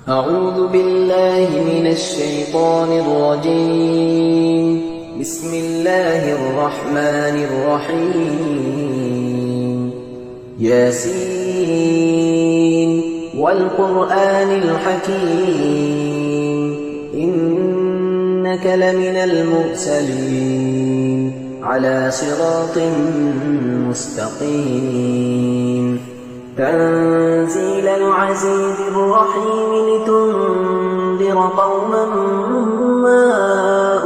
أعوذ بالله من الشيطان الرجيم. بسم الله الرحمن الرحيم. ياسين والقرآن الحكيم إنك لمن المرسلين على صراط مستقيم تنزيل العزيز الرحيم لتنذر قوما ما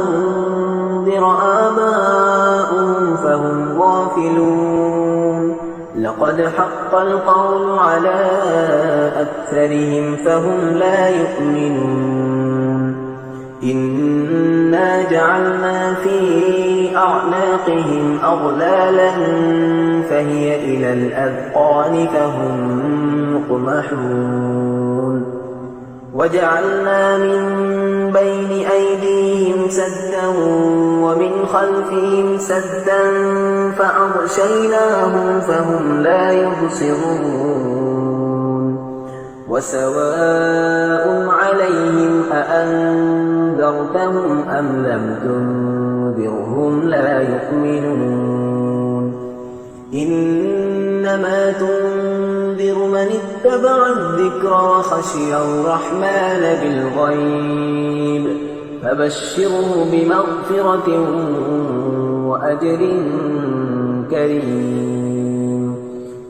أنذر آباؤهم فهم غافلون لقد حق القول على أكثرهم فهم لا يؤمنون إنا جعلنا في أعناقهم أغلالا فهي إلى الأذقان فهم مقمحون وجعلنا من بين أيديهم سدا ومن خلفهم سدا فأغشيناهم فهم لا يبصرون وسواء عليهم أأنذرتهم أم لم تنذرهم لا يؤمنون إنما تنذر من اتبع الذكر وخشي الرحمن بالغيب فبشره بمغفرة وأجر كريم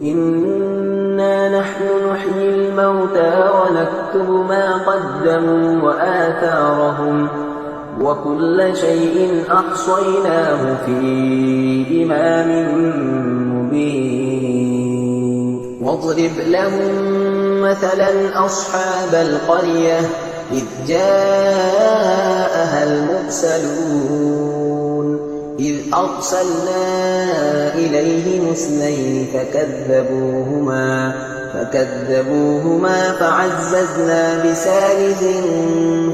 إنا نحن نحيي الموتى ونكتب ما قدموا وآثارهم وكل شيء أحصيناه في إمام مبين واضرب لهم مثلا أصحاب القرية إذ جاءها المرسلون إذ أرسلنا إليهم اثنين فكذبوهما فعززنا بثالث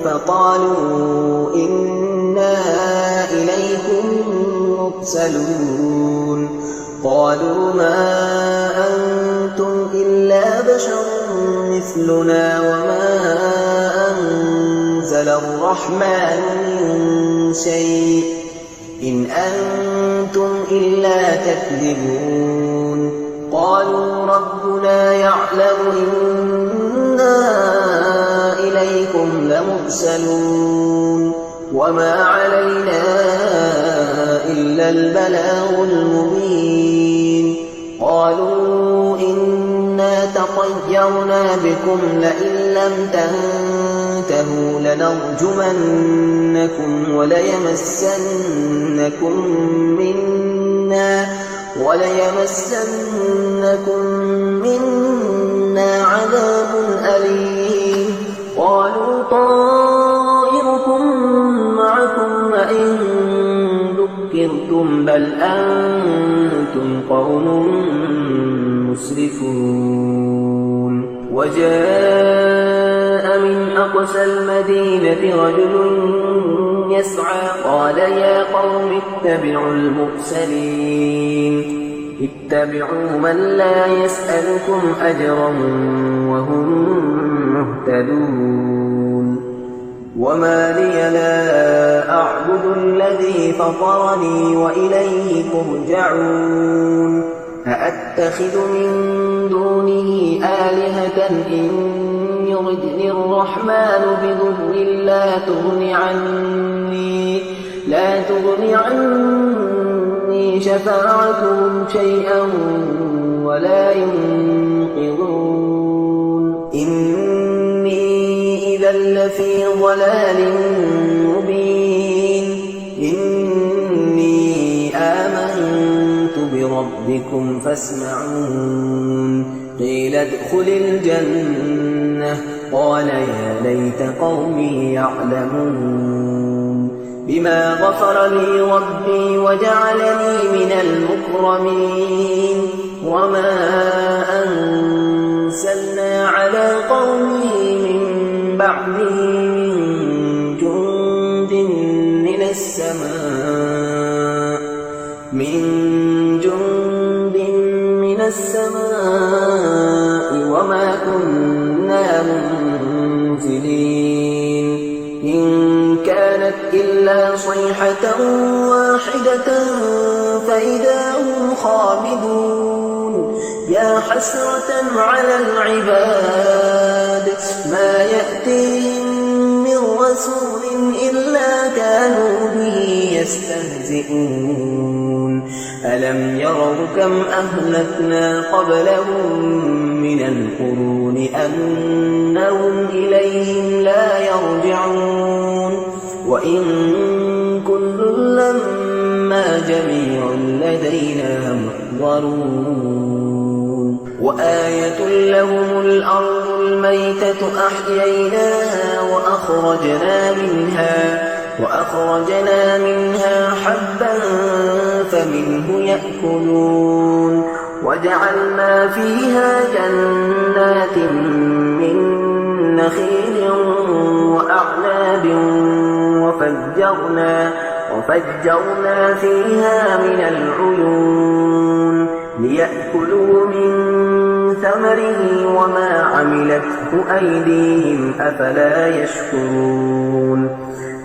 فقالوا إنا إليكم مرسلون قالوا ما أنتم إلا بشر مثلنا وما أنزل الرحمن من شيء إن أنتم إلا تكذبون قالوا ربنا يعلم إنا إليكم لمرسلون وما علينا إلا البلاغ المبين قالوا إنا تطيرنا بكم لئن لم تنتهوا لنرجمنكم وليمسنكم منا عذاب أليم قالوا طائركم معكم وإن ذكرتم بل أنتم قوم مسرفون وجاء من أقصى المدينة رجل يسعى قال يا قوم اتبعوا المرسلين اتبعوا من لا يسألكم أجرا وهم مهتدون وما لي لا أعبد الذي فطرني وإليه ترجعون أأتخذ من دونه آلهة إن يردني الرحمن بضر لا تغن عني شفاعتهم شيئا ولا ينقذون إني إذا لفي ضلال مبين إني آمنت بربكم فاسمعون قيل ادخل الجنة قال يا ليت قومي يعلمون بما غفر لي ربي وجعلني من المكرمين وما أنزلنا على قومه من بعده من جند من السماء وما كنا منزلين إلا صيحة واحدة فإذا هم خامدون يا حسرة على العباد ما يأتيهم من رسول إلا كانوا به يستهزئون ألم يروا كم أهلكنا قبلهم من القرون أنهم إليهم لا يرجعون وإن كل لما جميع لدينا محضرون وآية لهم الأرض الميتة أحييناها وأخرجنا منها حبا فمنه يأكلون وجعلنا فيها جنات من نخيل وأعناب وفجرنا فيها من العيون ليأكلوا من ثمره وما عملته أيديهم أفلا يشكرون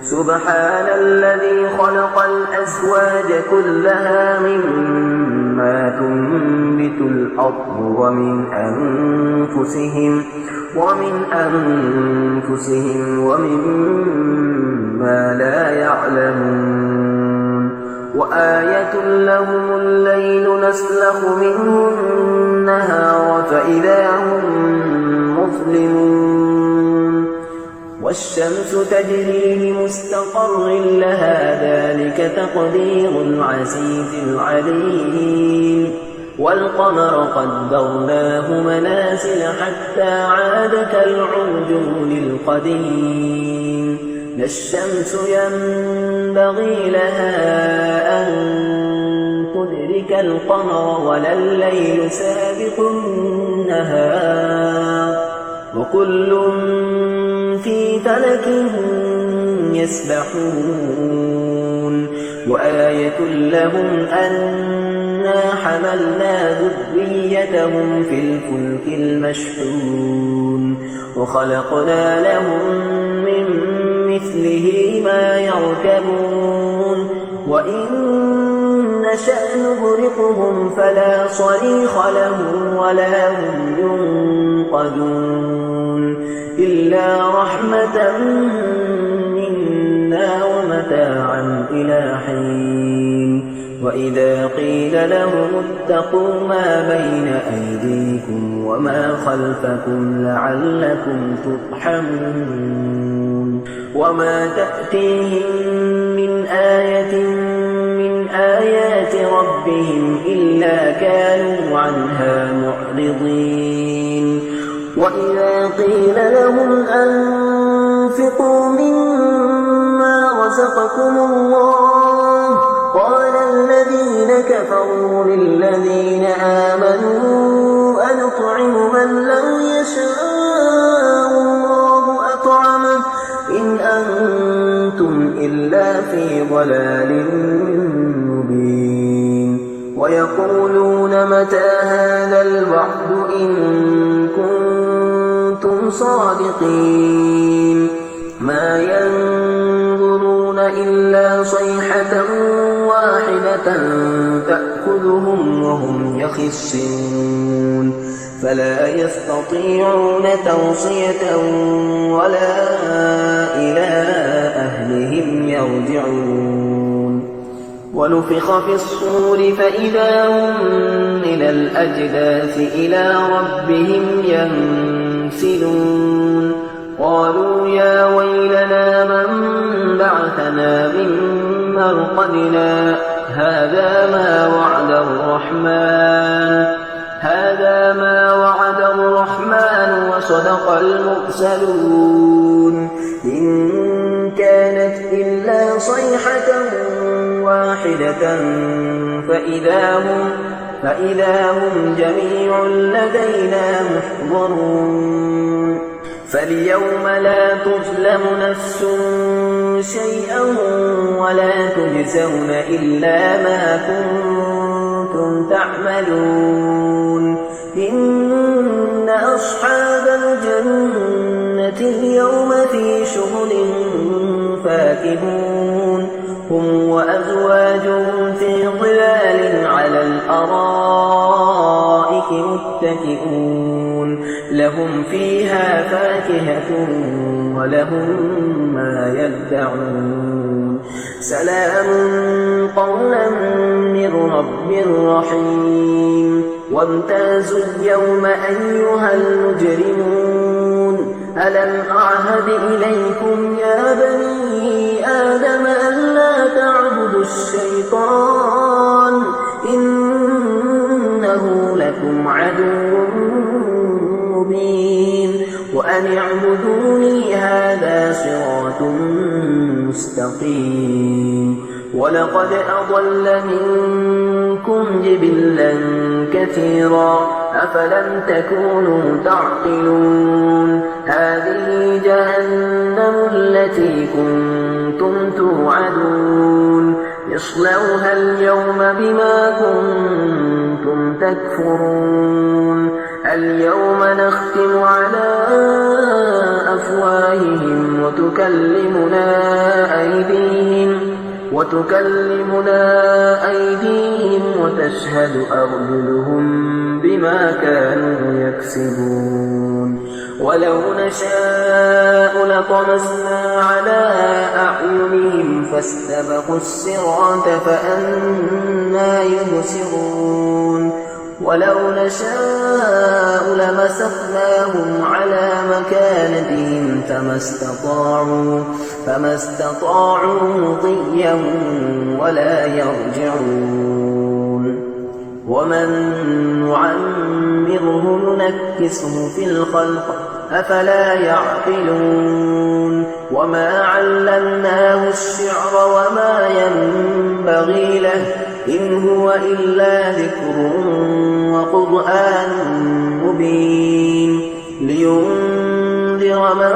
سبحان الذي خلق الأزواج كلها مما تنبت الأرض ومن أنفسهم ومما لا يعلمون وآية لهم الليل نسلخ منه النهار فإذا هم مظلمون والشمس تجري لمستقر لها ذلك تقدير العزيز العليم والقمر قدرناه منازل حتى عاد كالعرجون القديم لا الشمس ينبغي لها أن تدرك القمر ولا الليل سابق النهار وكل في فلك يسبحون وآية لهم أنا حملنا ذريتهم في الفلك المشحون وخلقنا لهم من مثله ما يركبون وإن نشأ نغرقهم فلا صريخ لهم ولا هم ينقذون إلا رحمة منا ومتاعا إلى حين وإذا قيل لهم اتقوا ما بين أيديكم وما خلفكم لعلكم ترحمون وما تأتيهم من آية من آيات ربهم إلا كانوا عنها معرضين وإذا قيل لهم أنفقوا مما رزقكم الله قال الذين كفروا للذين آمنوا أنطعم من لو يشاء الله أطعمه إن أنتم إلا في ضلال مبين ويقولون متى هذا الوعد إن كنتم صادقين ما ينظرون إلا صيحة واحدة تأخذهم وهم يخصمون فلا يستطيعون توصية ولا إلى أهلهم يرجعون ونفخ في الصور فإذا هم من الأجداث إلى ربهم ينسلون قالوا يا ويلنا من بعثنا من مرقدنا هذا ما وعد الرحمن وصدق المرسلون إن كانت إلا صيحة واحدة فإذا هم جميع لدينا محضرون فاليوم لا تظلم نفس شيئا ولا تجزون إلا ما كنتم تعملون إن أصحاب الجنة اليوم في شغل فاكهون هم وأزواجهم في ظلال على الأرائك متكئون لهم فيها فاكهة ولهم ما يدعون سلام قولا من رب رحيم وامتازوا اليوم أيها المجرمون ألم أعهد إليكم يا بني آدم ألا تعبدوا الشيطان إنه لكم عدو مبين وأن اعبدوني هذا صراط مستقيم ولقد أضل منكم جبلا كثيرا أفلم تكونوا تعقلون هذه جهنم التي كنتم توعدون اصلوها اليوم بما كنتم تكفرون اليوم نختم على أفواههم وتكلمنا أيديهم وتشهد أرجلهم بما كانوا يكسبون ولو نشاء لطمسنا على أعينهم فاستبقوا الصراط فأنى يبصرون ولو نشاء لمسخناهم على مكانتهم فما استطاعوا مضيا ولا يرجعون ومن نعمره ننكسه في الخلق أفلا يعقلون وما علمناه الشعر وما ينبغي له إن هو إلا ذكر وقرآن مبين لينذر من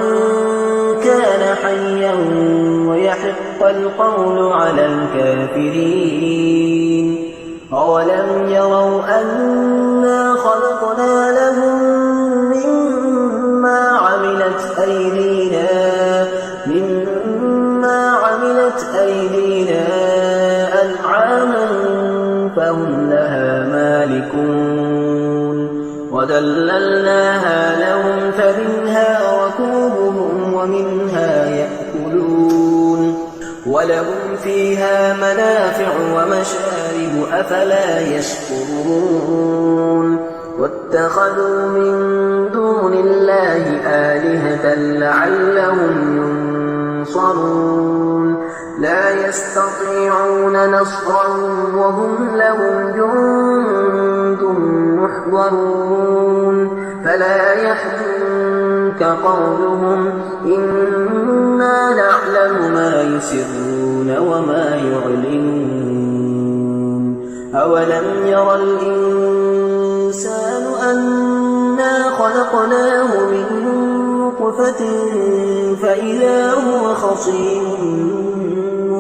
كان حيا ويحق القول على الكافرين أولم يروا أنا خلقنا لهم مما عملت أيدينا أنعاما فهم لها مالكون وذللناها لهم فمنها ركوبهم ومنها يأكلون ولهم فيها منافع ومشارب أفلا يشكرون واتخذوا من دون الله آلهة لعلهم ينصرون لا يستطيعون نصرهم وهم لهم جند محضرون فلا يحزنك قولهم إنا نعلم ما يسرون وما يعلنون أولم ير الإنسان أنا خلقناه من نطفة فإذا هو خصيم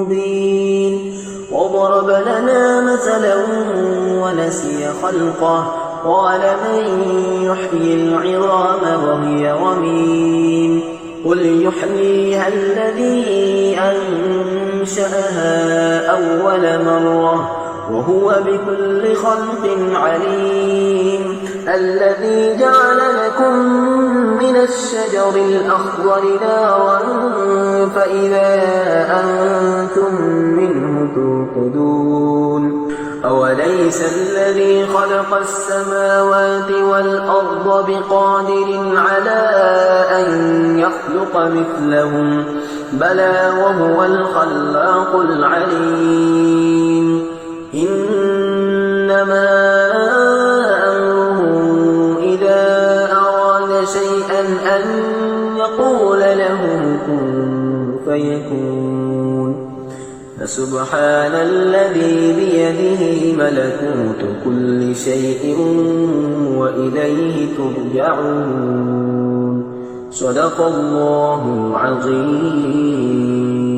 مبين وضرب لنا مثلا ونسي خلقه قال من يحيي العظام وهي رميم قل يحييها الذي أنشأها أول مرة وهو بكل خلق عليم الذي جعل لكم من الشجر الأخضر نارا فإذا أنتم منه توقدون أوليس الذي خلق السماوات والأرض بقادر على أن يخلق مثلهم بلى وهو الخلاق العليم إنما أمره إذا أراد شيئا أن يقول له كن فيكون فسبحان الذي بيده ملكوت كل شيء وإليه ترجعون صدق الله العظيم.